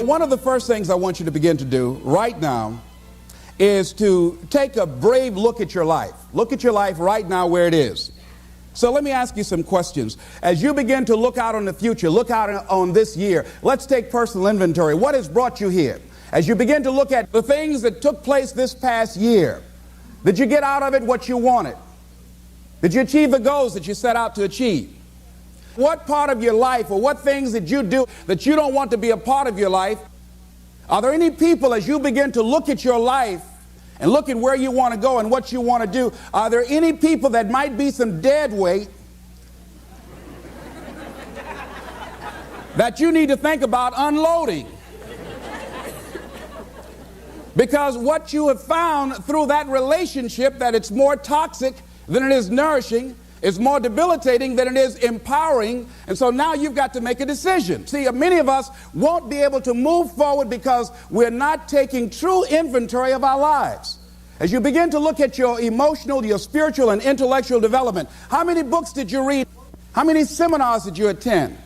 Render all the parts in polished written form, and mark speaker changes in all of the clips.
Speaker 1: One of the first things I want you to begin to do right now is to take a brave look at your life. Look at your life right now where it is. So let me ask you some questions. As you begin to look out on the future, look out on this year, let's take personal inventory. What has brought you here? As you begin to look at the things that took place this past year, did you get out of it what you wanted? Did you achieve the goals that you set out to achieve? What part of your life or what things did you do that you don't want to be a part of your life? Are there any people, as you begin to look at your life and look at where you want to go and what you want to do, are there any people that might be some dead weight that you need to think about unloading? Because what you have found through that relationship, that it's more toxic than it is nourishing, it's more debilitating than it is empowering, and so now you've got to make a decision. See, many of us won't be able to move forward because we're not taking true inventory of our lives. As you begin to look at your emotional, your spiritual, and intellectual development, how many books did you read? How many seminars did you attend?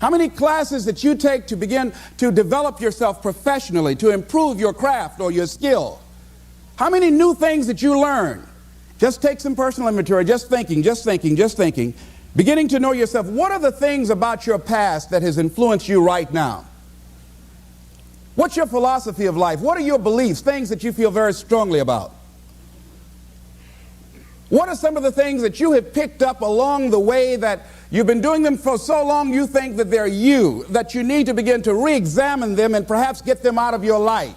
Speaker 1: How many classes did you take to begin to develop yourself professionally, to improve your craft or your skill? How many new things did you learn? Just take some personal inventory, just thinking. Beginning to know yourself. What are the things about your past that has influenced you right now? What's your philosophy of life? What are your beliefs, things that you feel very strongly about? What are some of the things that you have picked up along the way that you've been doing them for so long you think that they're you, that you need to begin to re-examine them and perhaps get them out of your life?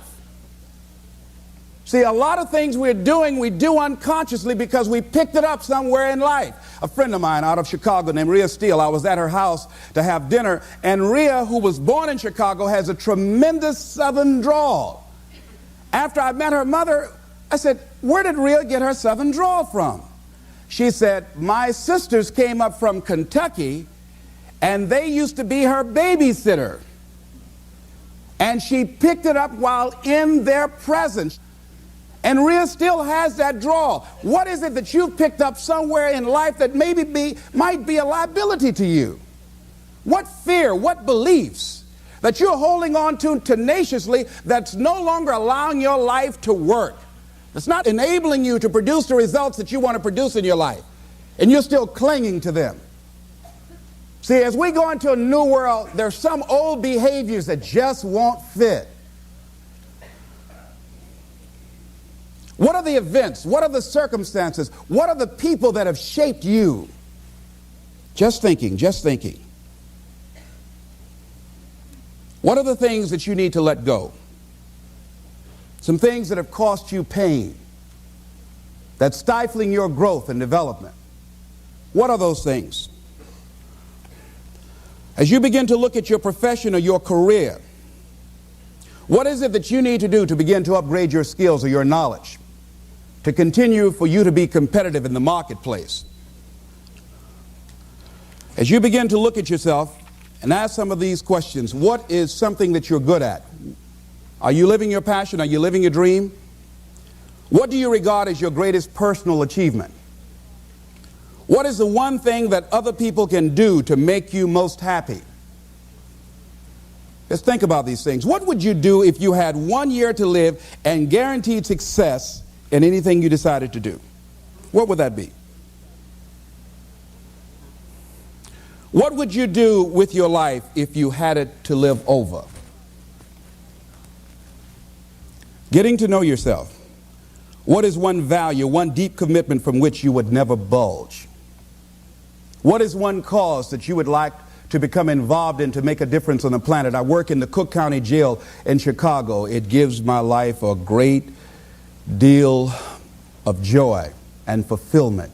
Speaker 1: See, a lot of things we're doing, we do unconsciously because we picked it up somewhere in life. A friend of mine out of Chicago named Rhea Steele, I was at her house to have dinner, and Rhea, who was born in Chicago, has a tremendous southern drawl. After I met her mother, I said, where did Rhea get her southern drawl from? She said, my sisters came up from Kentucky, and they used to be her babysitter. And she picked it up while in their presence. And Rhea still has that drawl. What is it that you've picked up somewhere in life that might be a liability to you? What fear, what beliefs that you're holding on to tenaciously that's no longer allowing your life to work? It's not enabling you to produce the results that you want to produce in your life, and you're still clinging to them. See, as we go into a new world, there's some old behaviors that just won't fit. What are the events? What are the circumstances? What are the people that have shaped you? Just thinking. What are the things that you need to let go? Some things that have cost you pain, that's stifling your growth and development. What are those things? As you begin to look at your profession or your career, what is it that you need to do to begin to upgrade your skills or your knowledge, to continue for you to be competitive in the marketplace? As you begin to look at yourself and ask some of these questions, what is something that you're good at? Are you living your passion? Are you living your dream? What do you regard as your greatest personal achievement? What is the one thing that other people can do to make you most happy? Just think about these things. What would you do if you had 1 year to live and guaranteed success in anything you decided to do? What would that be? What would you do with your life if you had it to live over? Getting to know yourself. What is one value, one deep commitment from which you would never budge? What is one cause that you would like to become involved in to make a difference on the planet? I work in the Cook County Jail in Chicago. It gives my life a great deal of joy and fulfillment.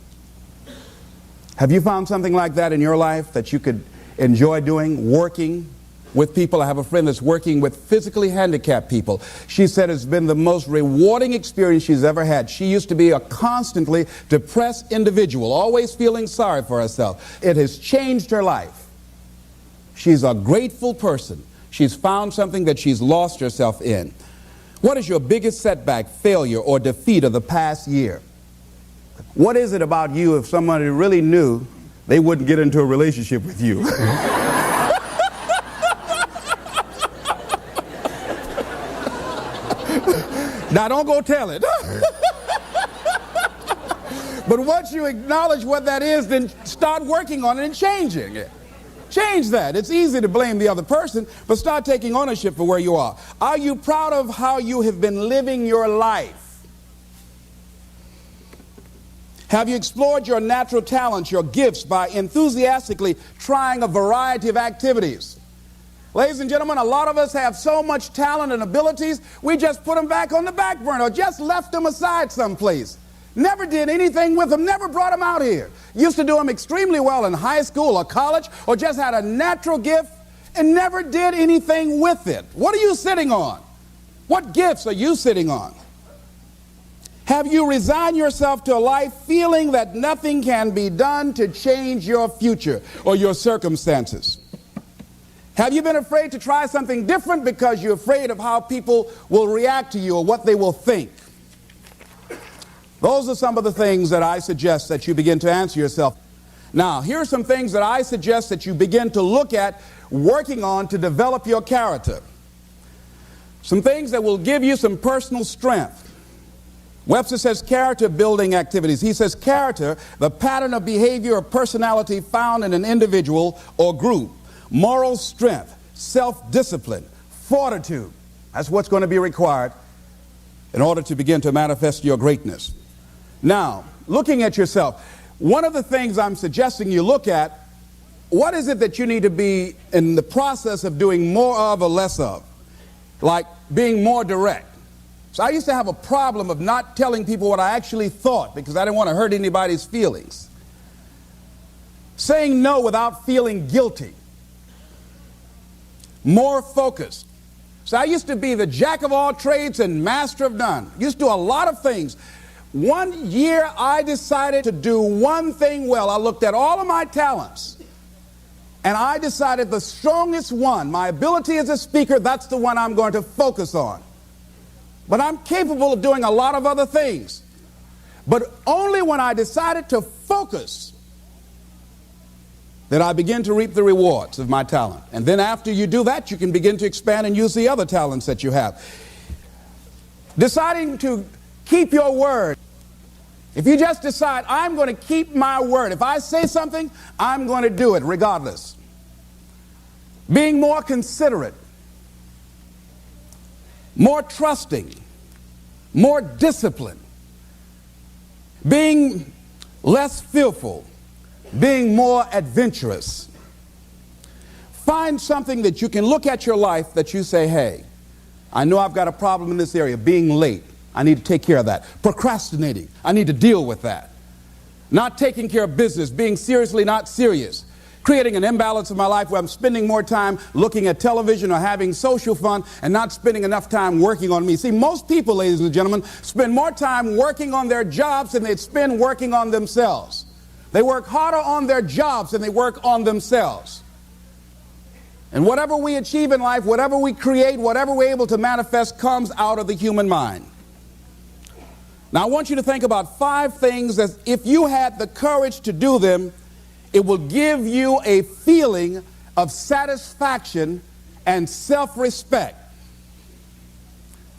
Speaker 1: Have you found something like that in your life that you could enjoy doing, working with people? I have a friend that's working with physically handicapped people. She said it's been the most rewarding experience she's ever had. She used to be a constantly depressed individual, always feeling sorry for herself. It has changed her life. She's a grateful person. She's found something that she's lost herself in. What is your biggest setback, failure, or defeat of the past year? What is it about you, if somebody really knew, they wouldn't get into a relationship with you? Now, don't go tell it. But once you acknowledge what that is, then start working on it and changing it. Change that. It's easy to blame the other person, but start taking ownership for where you are. Are you proud of how you have been living your life? Have you explored your natural talents, your gifts, by enthusiastically trying a variety of activities? Ladies and gentlemen, a lot of us have so much talent and abilities, we just put them back on the back burner or just left them aside someplace. Never did anything with them, never brought them out here. Used to do them extremely well in high school or college, or just had a natural gift and never did anything with it. What are you sitting on? What gifts are you sitting on? Have you resigned yourself to a life feeling that nothing can be done to change your future or your circumstances? Have you been afraid to try something different because you're afraid of how people will react to you or what they will think? Those are some of the things that I suggest that you begin to answer yourself. Now, here are some things that I suggest that you begin to look at working on to develop your character. Some things that will give you some personal strength. Webster says character building activities. He says character, the pattern of behavior or personality found in an individual or group. Moral strength, self-discipline, fortitude. That's what's going to be required in order to begin to manifest your greatness. Now, looking at yourself, one of the things I'm suggesting you look at, what is it that you need to be in the process of doing more of or less of? Like being more direct. So I used to have a problem of not telling people what I actually thought because I didn't want to hurt anybody's feelings. Saying no without feeling guilty. More focused. So I used to be the jack of all trades and master of none. Used to do a lot of things. One year I decided to do one thing well. I looked at all of my talents and I decided the strongest one, my ability as a speaker, that's the one I'm going to focus on. But I'm capable of doing a lot of other things. But only when I decided to focus that I begin to reap the rewards of my talent. And then after you do that, you can begin to expand and use the other talents that you have. Deciding to keep your word. If you just decide, I'm going to keep my word. If I say something, I'm going to do it regardless. Being more considerate. More trusting. More disciplined. Being less fearful. Being more adventurous. Find something that you can look at your life that you say, hey, I know I've got a problem in this area, being late. I need to take care of that. Procrastinating. I need to deal with that. Not taking care of business, being seriously not serious. Creating an imbalance in my life where I'm spending more time looking at television or having social fun and not spending enough time working on me. See, most people, ladies and gentlemen, spend more time working on their jobs than they spend working on themselves. They work harder on their jobs than they work on themselves. And whatever we achieve in life, whatever we create, whatever we're able to manifest comes out of the human mind. Now I want you to think about 5 things that if you had the courage to do them, it will give you a feeling of satisfaction and self-respect.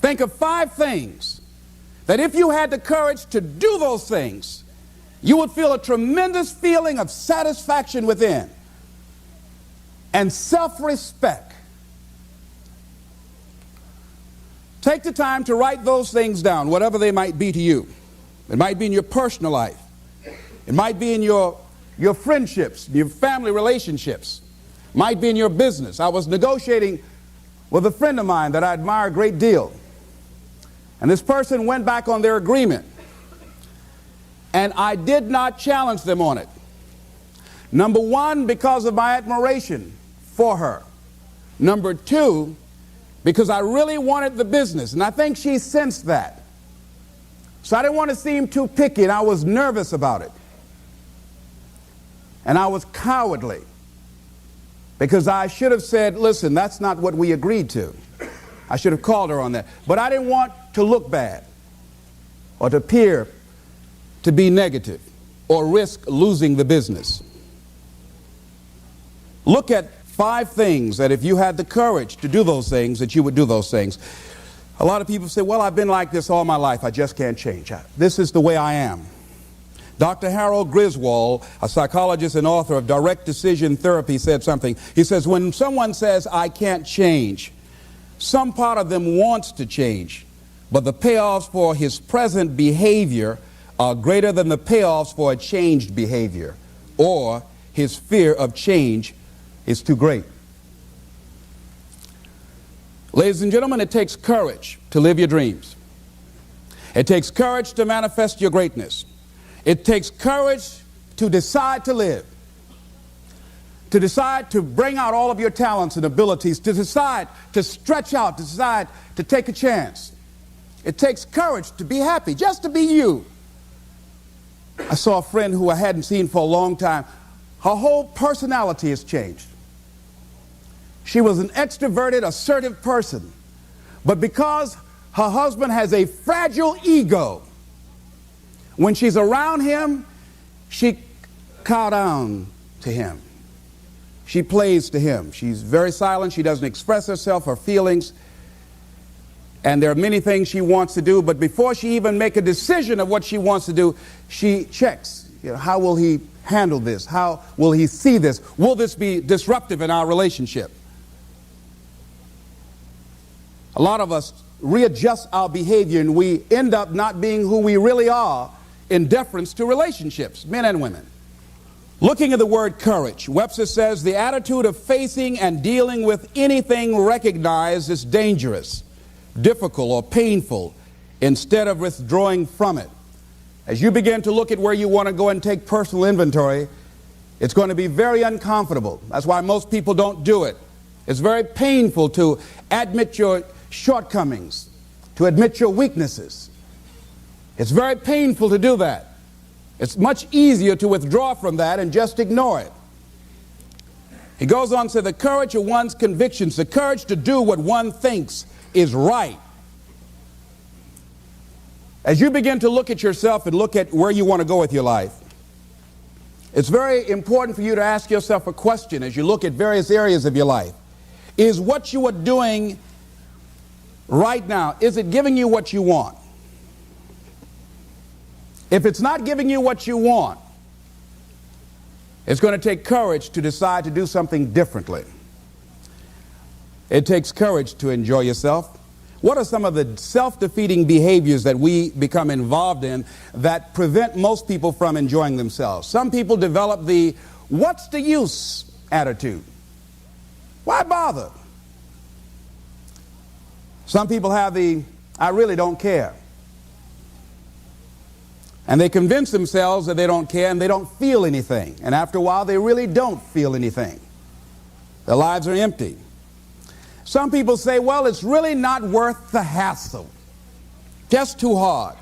Speaker 1: Think of 5 things that if you had the courage to do those things, you would feel a tremendous feeling of satisfaction within and self-respect. Take the time to write those things down, whatever they might be to you. It might be in your personal life. It might be in your friendships, your family relationships. It might be in your business. I was negotiating with a friend of mine that I admire a great deal. And this person went back on their agreement. And I did not challenge them on it. Number 1, because of my admiration for her. Number 2, because I really wanted the business, and I think she sensed that. So I didn't want to seem too picky, and I was nervous about it. And I was cowardly, because I should have said, listen, that's not what we agreed to. I should have called her on that. But I didn't want to look bad or to appear to be negative or risk losing the business. Look at 5 things that if you had the courage to do those things, that you would do those things. A lot of people say, well, I've been like this all my life. I just can't change. This is the way I am. Dr. Harold Griswold, a psychologist and author of Direct Decision Therapy, said something. He says, when someone says, I can't change, some part of them wants to change, but the payoffs for his present behavior are greater than the payoffs for a changed behavior, or his fear of change is too great. Ladies and gentlemen, it takes courage to live your dreams. It takes courage to manifest your greatness. It takes courage to decide to live, to decide to bring out all of your talents and abilities, to decide to stretch out, to decide to take a chance. It takes courage to be happy, just to be you. I saw a friend who I hadn't seen for a long time. Her whole personality has changed. She was an extroverted, assertive person. But because her husband has a fragile ego, when she's around him, she cows down to him. She plays to him. She's very silent. She doesn't express herself, her feelings. And there are many things she wants to do, but before she even makes a decision of what she wants to do, she checks. How will he handle this? How will he see this? Will this be disruptive in our relationship? A lot of us readjust our behavior and we end up not being who we really are in deference to relationships, men and women. Looking at the word courage, Webster says the attitude of facing and dealing with anything recognized as dangerous, difficult, or painful instead of withdrawing from it. As you begin to look at where you want to go and take personal inventory, it's going to be very uncomfortable. That's why most people don't do it. It's very painful to admit your shortcomings, to admit your weaknesses. It's very painful to do that. It's much easier to withdraw from that and just ignore it. He goes on to say the courage of one's convictions, the courage to do what one thinks is right. As you begin to look at yourself and look at where you want to go with your life, it's very important for you to ask yourself a question as you look at various areas of your life. Is what you are doing right now, is it giving you what you want? If it's not giving you what you want, it's going to take courage to decide to do something differently. It takes courage to enjoy yourself. What are some of the self-defeating behaviors that we become involved in that prevent most people from enjoying themselves? Some people develop the "what's the use" attitude. Why bother? Some people have the "I really don't care." And they convince themselves that they don't care and they don't feel anything. And after a while, they really don't feel anything. Their lives are empty. Some people say, well, it's really not worth the hassle. Just too hard.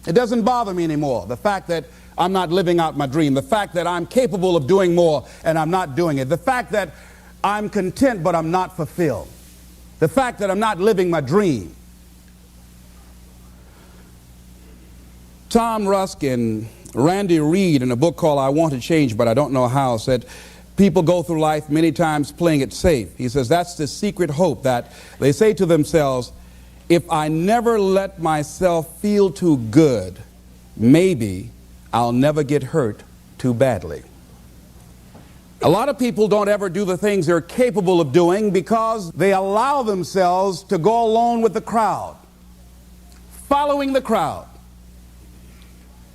Speaker 1: It doesn't bother me anymore. The fact that I'm not living out my dream. The fact that I'm capable of doing more and I'm not doing it. The fact that I'm content but I'm not fulfilled. The fact that I'm not living my dream. Tom Rusk and Randy Reed in a book called I Want to Change But I Don't Know How said, people go through life many times playing it safe. He says that's the secret hope, that they say to themselves, if I never let myself feel too good, maybe I'll never get hurt too badly. A lot of people don't ever do the things they're capable of doing because they allow themselves to go along with the crowd, following the crowd.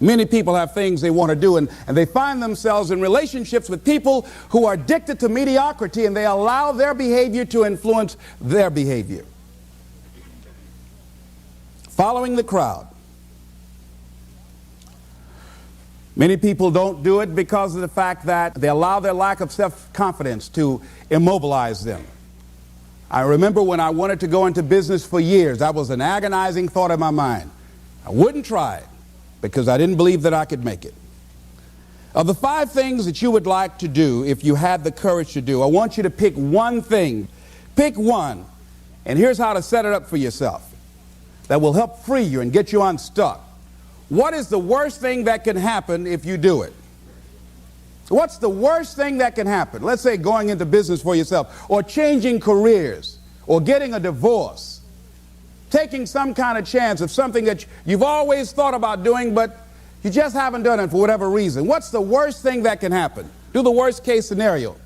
Speaker 1: Many people have things they want to do, and they find themselves in relationships with people who are addicted to mediocrity, and they allow their behavior to influence their behavior. Following the crowd. Many people don't do it because of the fact that they allow their lack of self-confidence to immobilize them. I remember when I wanted to go into business for years, that was an agonizing thought in my mind. I wouldn't try it, because I didn't believe that I could make it. Of the 5 things that you would like to do if you had the courage to do, I want you to pick one thing. Pick one. And here's how to set it up for yourself that will help free you and get you unstuck. What is the worst thing that can happen if you do it? What's the worst thing that can happen? Let's say going into business for yourself, or changing careers, or getting a divorce. taking some kind of chance of something that you've always thought about doing, but you just haven't done it for whatever reason. What's the worst thing that can happen? Do the worst case scenario.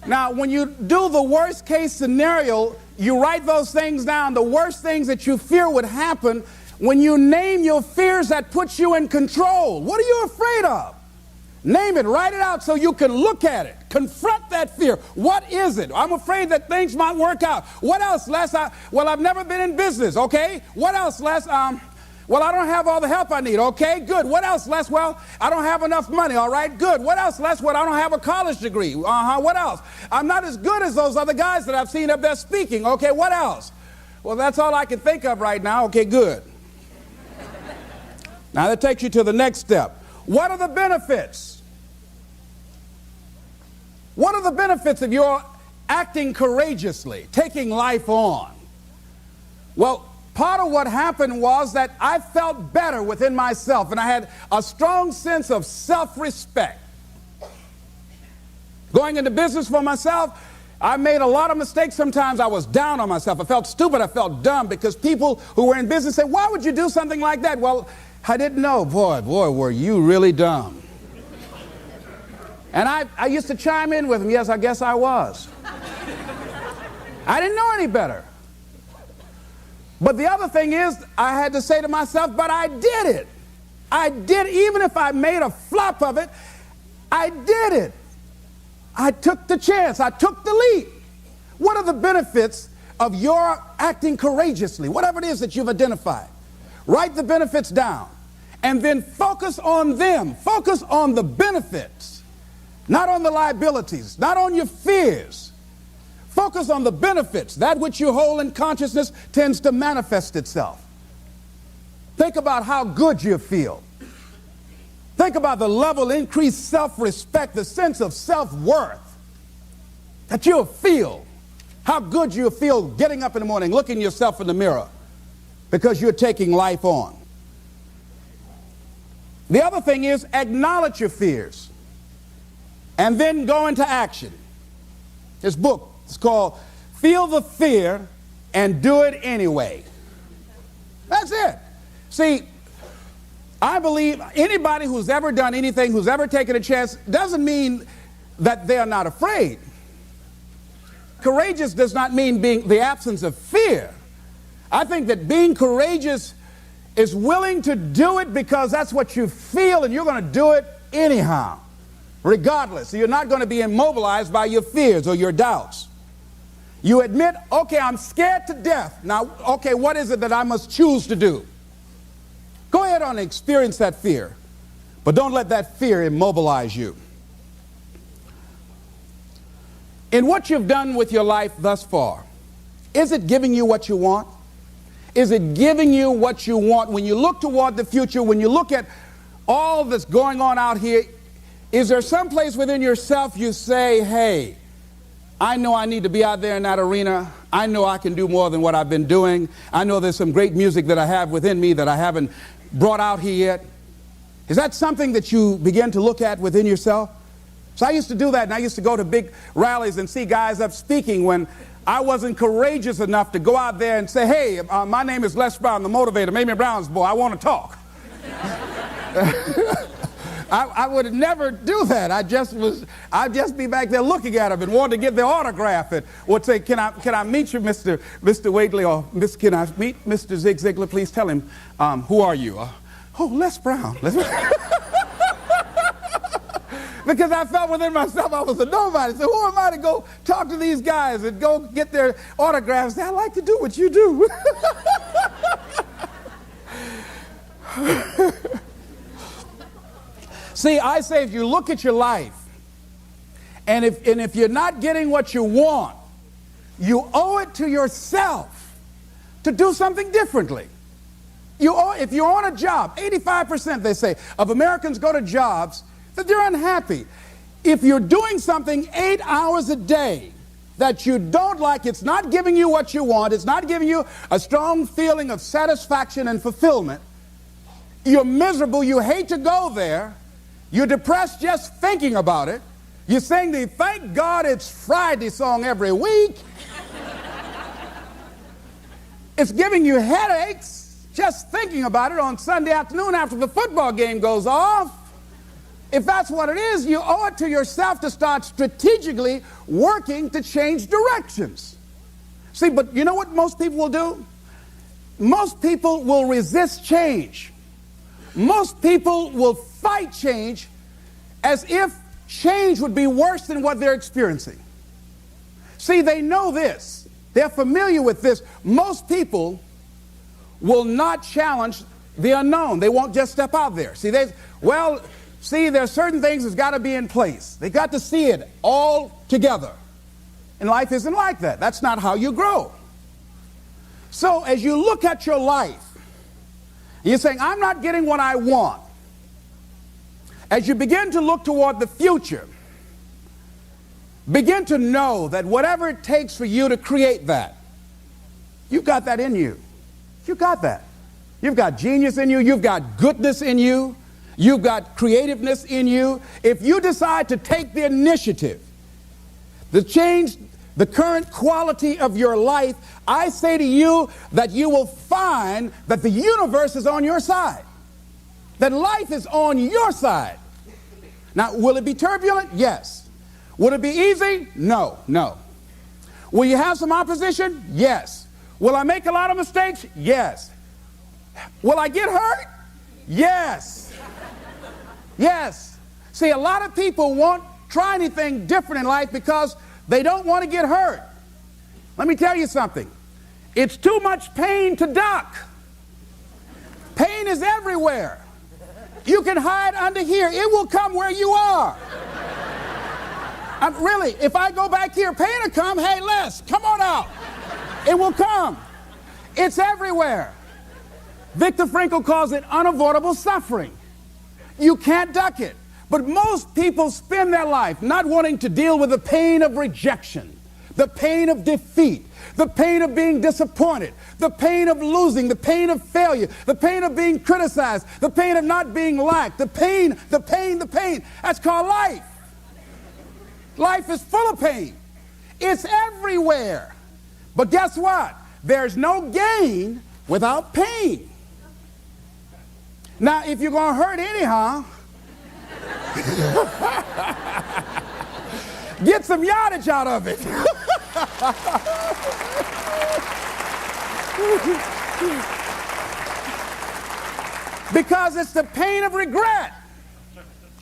Speaker 1: Now, when you do the worst case scenario, you write those things down, the worst things that you fear would happen. When you name your fears, that puts you in control. What are you afraid of? Name it, write it out so you can look at it. Confront that fear. What is it? I'm afraid that things might work out. What else, Les? I've never been in business, okay? What else, Les? Well, I don't have all the help I need. Okay, good. What else, Les? Well, I don't have enough money. All right, good. What else, Les? Well, I don't have a college degree. What else? I'm not as good as those other guys that I've seen up there speaking. Okay, what else? Well, that's all I can think of right now. Okay, good. Now that takes you to the next step. What are the benefits? What are the benefits of your acting courageously, taking life on? Well, part of what happened was that I felt better within myself, and I had a strong sense of self-respect. Going into business for myself, I made a lot of mistakes. Sometimes I was down on myself. I felt stupid. I felt dumb because people who were in business said, why would you do something like that? Well, I didn't know. Boy, were you really dumb. And I used to chime in with them. Yes, I guess I was. I didn't know any better. But the other thing is, I had to say to myself, but I did it. I did, even if I made a flop of it, I did it. I took the chance. I took the leap. What are the benefits of your acting courageously? Whatever it is that you've identified. Write the benefits down. And then focus on them. Focus on the benefits. Not on the liabilities. Not on your fears. Focus on the benefits. That which you hold in consciousness tends to manifest itself. Think about how good you feel. Think about the level of increased self-respect, the sense of self-worth that you'll feel. How good you'll feel getting up in the morning, looking yourself in the mirror because you're taking life on. The other thing is acknowledge your fears and then go into action. This book is called Feel the Fear and Do It Anyway. That's it. See, I believe anybody who's ever done anything, who's ever taken a chance, doesn't mean that they're not afraid. Courageous does not mean being the absence of fear. I think that being courageous is willing to do it because that's what you feel and you're going to do it anyhow, regardless. So you're not going to be immobilized by your fears or your doubts. You admit, okay, I'm scared to death. Now, okay, what is it that I must choose to do? Go ahead and experience that fear, but don't let that fear immobilize you. In what you've done with your life thus far, is it giving you what you want? Is it giving you what you want? When you look toward the future, when you look at all that's going on out here, is there some place within yourself you say, hey, I know I need to be out there in that arena. I know I can do more than what I've been doing. I know there's some great music that I have within me that I haven't brought out here yet. Is that something that you begin to look at within yourself? So I used to do that, and I used to go to big rallies and see guys up speaking when I wasn't courageous enough to go out there and say, hey, my name is Les Brown, the motivator, Mamie Brown's boy, I want to talk. I would never do that. I'd just be back there looking at them and wanting to get their autograph and would say, can I meet you, Mr. Wakely, or can I meet Mr. Zig Ziglar? Please tell him, who are you? Oh, Les Brown. Because I felt within myself I was a nobody. So who am I to go talk to these guys and go get their autographs? Say, I like to do what you do. See, I say if you look at your life, and if you're not getting what you want, you owe it to yourself to do something differently. If you're on a job, 85%, they say, of Americans go to jobs that they're unhappy. If you're doing something 8 hours a day that you don't like, it's not giving you what you want, it's not giving you a strong feeling of satisfaction and fulfillment, you're miserable, you hate to go there, you're depressed just thinking about it, you sing the Thank God It's Friday song every week, It's giving you headaches just thinking about it on Sunday afternoon after the football game goes off. If that's what it is, you owe it to yourself to start strategically working to change directions. See, but you know what most people will do? Most people will resist change. Most people will fight change as if change would be worse than what they're experiencing. See, they know this. They're familiar with this. Most people will not challenge the unknown. They won't just step out there. See, there are certain things that's got to be in place. They got to see it all together. And life isn't like that. That's not how you grow. So as you look at your life, you're saying, I'm not getting what I want. As you begin to look toward the future, begin to know that whatever it takes for you to create that, you've got that in you. You've got that. You've got genius in you. You've got goodness in you. You've got creativeness in you. If you decide to take the initiative to change the current quality of your life, I say to you that you will find that the universe is on your side, that life is on your side. Now, will it be turbulent? Yes. Will it be easy? No, no. Will you have some opposition? Yes. Will I make a lot of mistakes? Yes. Will I get hurt? Yes. Yes. See, a lot of people won't try anything different in life because they don't want to get hurt. Let me tell you something. It's too much pain to duck. Pain is everywhere. You can hide under here. It will come where you are. Really, if I go back here, pain will come. Hey, Les, come on out. It will come. It's everywhere. Viktor Frankl calls it unavoidable suffering. You can't duck it. But most people spend their life not wanting to deal with the pain of rejection, the pain of defeat, the pain of being disappointed, the pain of losing, the pain of failure, the pain of being criticized, the pain of not being liked, the pain. That's called life. Life is full of pain. It's everywhere. But guess what? There's no gain without pain. Now, if you're going to hurt anyhow, get some yardage out of it. Because it's the pain of regret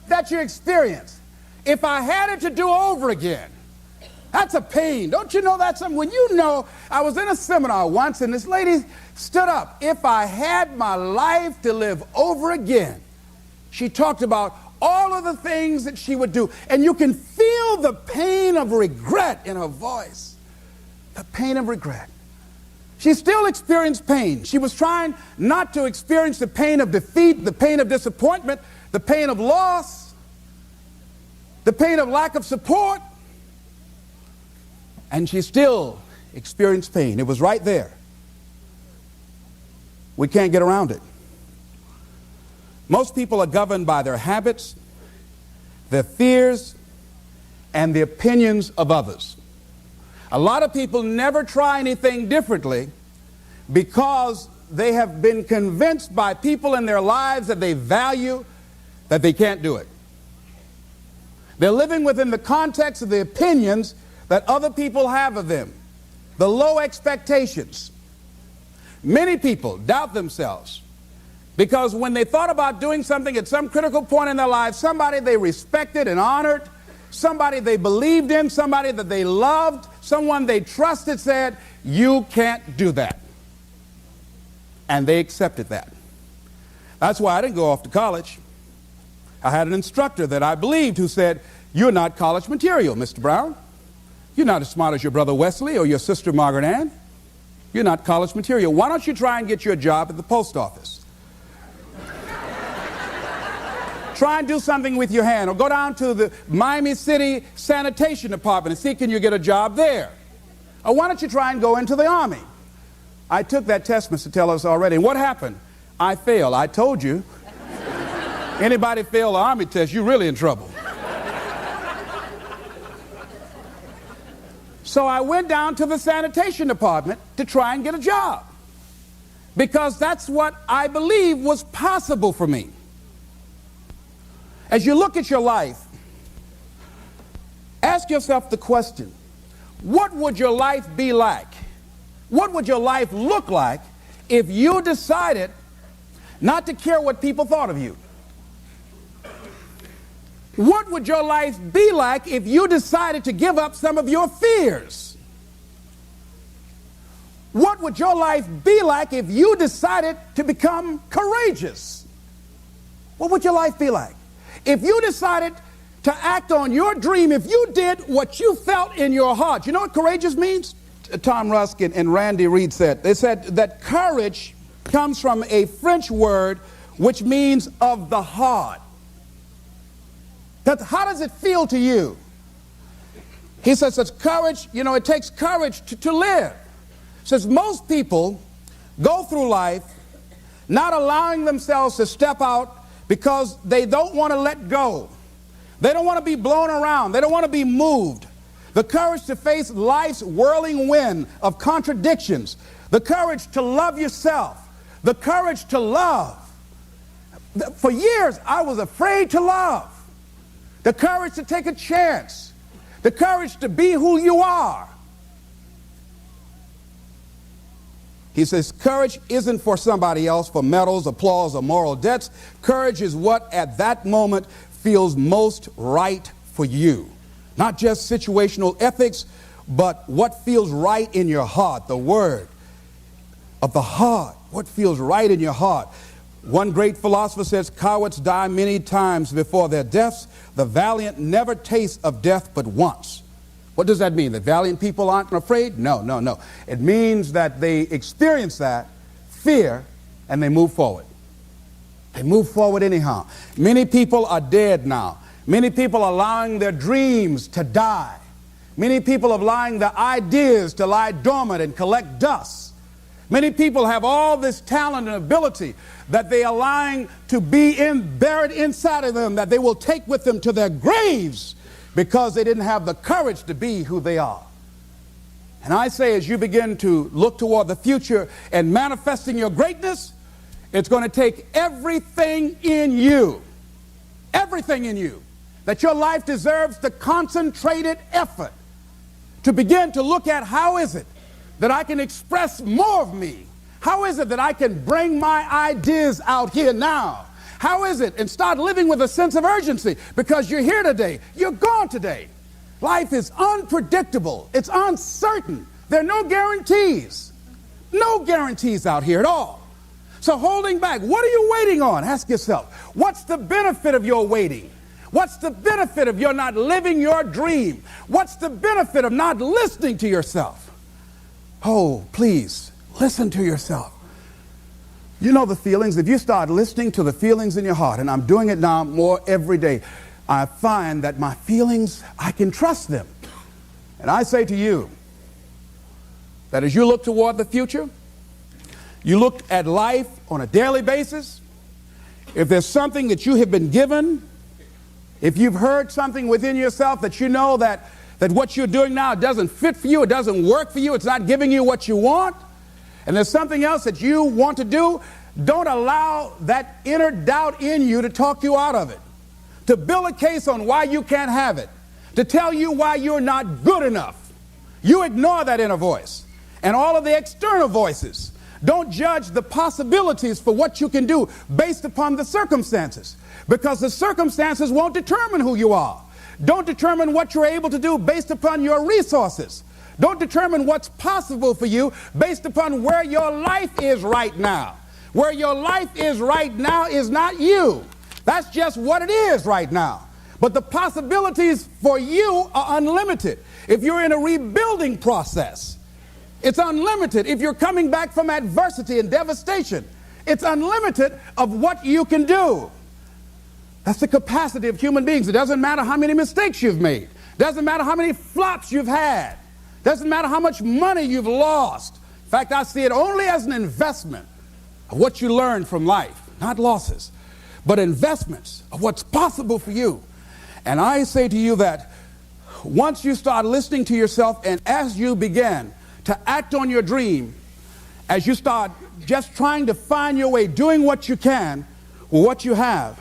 Speaker 1: that you experience. If I had it to do over again, that's a pain. Don't you know that's something? When you know, I was in a seminar once and this lady stood up. If I had my life to live over again, she talked about all of the things that she would do. And you can feel the pain of regret in her voice. The pain of regret. She still experienced pain. She was trying not to experience the pain of defeat, the pain of disappointment, the pain of loss, the pain of lack of support. And she still experienced pain. It was right there. We can't get around it. Most people are governed by their habits, their fears, and the opinions of others. A lot of people never try anything differently because they have been convinced by people in their lives that they value that they can't do it. They're living within the context of the opinions that other people have of them, the low expectations. Many people doubt themselves because when they thought about doing something at some critical point in their lives, somebody they respected and honored, somebody they believed in, somebody that they loved, someone they trusted said, you can't do that. And they accepted that. That's why I didn't go off to college. I had an instructor that I believed who said, you're not college material, Mr. Brown. You're not as smart as your brother Wesley or your sister Margaret Ann. You're not college material. Why don't you try and get you a job at the post office? Try and do something with your hand, or go down to the Miami City Sanitation Department and see can you get a job there. Or why don't you try and go into the Army? I took that test, Mr. Tellers, already. And what happened? I failed. I told you. Anybody fail the Army test, you're really in trouble. So I went down to the sanitation department to try and get a job. because that's what I believe was possible for me. As you look at your life, ask yourself the question, what would your life be like? What would your life look like if you decided not to care what people thought of you? What would your life be like if you decided to give up some of your fears? What would your life be like if you decided to become courageous? What would your life be like? If you decided to act on your dream, if you did what you felt in your heart. You know what courageous means? Tom Rusk and Randy Reed said. They said that courage comes from a French word which means of the heart. How does it feel to you? He says that courage, it takes courage to live. Says most people go through life not allowing themselves to step out because they don't want to let go. They don't want to be blown around. They don't want to be moved. The courage to face life's whirling wind of contradictions. The courage to love yourself. The courage to love. For years, I was afraid to love. The courage to take a chance. The courage to be who you are. He says, courage isn't for somebody else, for medals, applause, or moral debts. Courage is what at that moment feels most right for you. Not just situational ethics, but what feels right in your heart, the word of the heart, what feels right in your heart. One great philosopher says, cowards die many times before their deaths. The valiant never taste of death but once. What does that mean? That valiant people aren't afraid? No. It means that they experience that fear and they move forward. They move forward anyhow. Many people are dead now. Many people are allowing their dreams to die. Many people are allowing their ideas to lie dormant and collect dust. Many people have all this talent and ability that they are allowing to be buried inside of them, that they will take with them to their graves because they didn't have the courage to be who they are. And I say, as you begin to look toward the future and manifesting your greatness, it's going to take everything in you, that your life deserves the concentrated effort to begin to look at how is it that I can express more of me? How is it that I can bring my ideas out here now? How is it? And start living with a sense of urgency, because you're here today, you're gone today. Life is unpredictable. It's uncertain. There are no guarantees. No guarantees out here at all. So holding back, what are you waiting on? Ask yourself, what's the benefit of your waiting? What's the benefit of your not living your dream? What's the benefit of not listening to yourself? Oh, please, listen to yourself. You know the feelings. If you start listening to the feelings in your heart, and I'm doing it now more every day, I find that my feelings, I can trust them. And I say to you that as you look toward the future, you look at life on a daily basis, if there's something that you have been given, if you've heard something within yourself that you know that what you're doing now doesn't fit for you, it doesn't work for you, it's not giving you what you want, and there's something else that you want to do, don't allow that inner doubt in you to talk you out of it, to build a case on why you can't have it, to tell you why you're not good enough. You ignore that inner voice and all of the external voices. Don't judge the possibilities for what you can do based upon the circumstances, because the circumstances won't determine who you are. Don't determine what you're able to do based upon your resources. Don't determine what's possible for you based upon where your life is right now. Where your life is right now is not you. That's just what it is right now. But the possibilities for you are unlimited. If you're in a rebuilding process, it's unlimited. If you're coming back from adversity and devastation, it's unlimited of what you can do. That's the capacity of human beings. It doesn't matter how many mistakes you've made. It doesn't matter how many flops you've had. It doesn't matter how much money you've lost. In fact, I see it only as an investment of what you learn from life, not losses, but investments of what's possible for you. And I say to you that once you start listening to yourself, and as you begin to act on your dream, as you start just trying to find your way, doing what you can with what you have,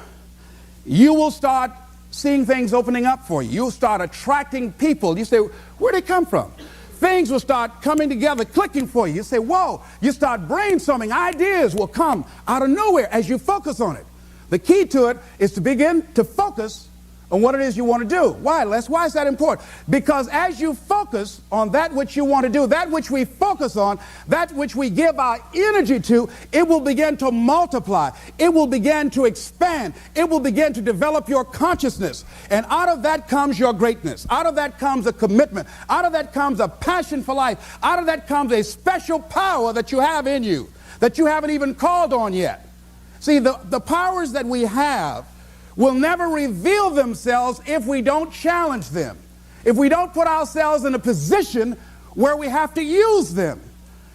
Speaker 1: you will start seeing things opening up for you. You'll start attracting people. You say, where'd they come from? Things will start coming together, clicking for you. You say, whoa. You start brainstorming. Ideas will come out of nowhere as you focus on it. The key to it is to begin to focus on what it is you want to do. Why, Les? Why is that important? Because as you focus on that which you want to do, that which we focus on, that which we give our energy to, it will begin to multiply. It will begin to expand. It will begin to develop your consciousness. And out of that comes your greatness. Out of that comes a commitment. Out of that comes a passion for life. Out of that comes a special power that you have in you that you haven't even called on yet. See, the powers that we have will never reveal themselves if we don't challenge them, if we don't put ourselves in a position where we have to use them.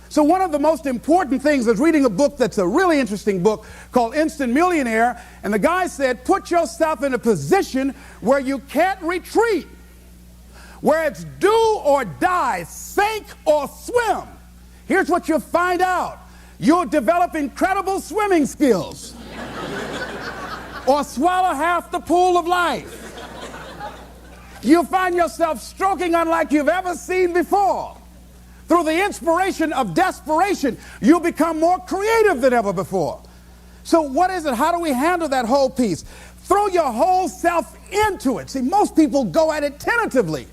Speaker 1: So one of the most important things is reading a book that's a really interesting book called Instant Millionaire, and the guy said, put yourself in a position where you can't retreat, where it's do or die, sink or swim. Here's what you'll find out. You'll develop incredible swimming skills. Or swallow half the pool of life. You'll find yourself stroking unlike you've ever seen before. Through the inspiration of desperation, you'll become more creative than ever before. So what is it? How do we handle that whole piece? Throw your whole self into it. See, most people go at it tentatively.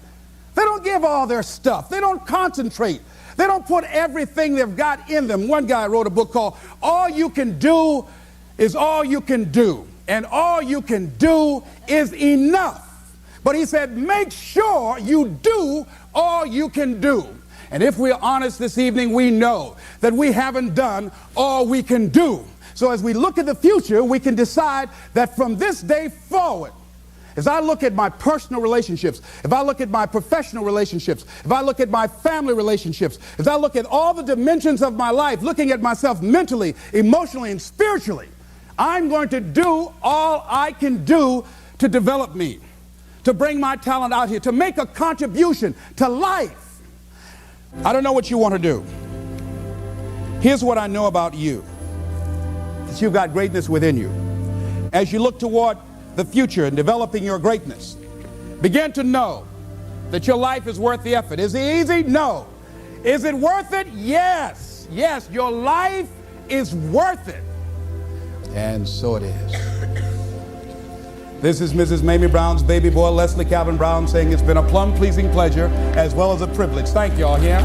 Speaker 1: They don't give all their stuff. They don't concentrate. They don't put everything they've got in them. One guy wrote a book called All You Can Do Is All You Can Do. And all you can do is enough. But he said, make sure you do all you can do. And if we're honest this evening, we know that we haven't done all we can do. So as we look at the future, we can decide that from this day forward, as I look at my personal relationships, if I look at my professional relationships, if I look at my family relationships, as I look at all the dimensions of my life, looking at myself mentally, emotionally, and spiritually, I'm going to do all I can do to develop me, to bring my talent out here, to make a contribution to life. I don't know what you want to do. Here's what I know about you. That you've got greatness within you. As you look toward the future and developing your greatness, begin to know that your life is worth the effort. Is it easy? No. Is it worth it? Yes. Yes, your life is worth it. And so it is. This is Mrs. Mamie Brown's baby boy, Leslie Calvin Brown, saying it's been a plum-pleasing pleasure as well as a privilege. Thank you all here.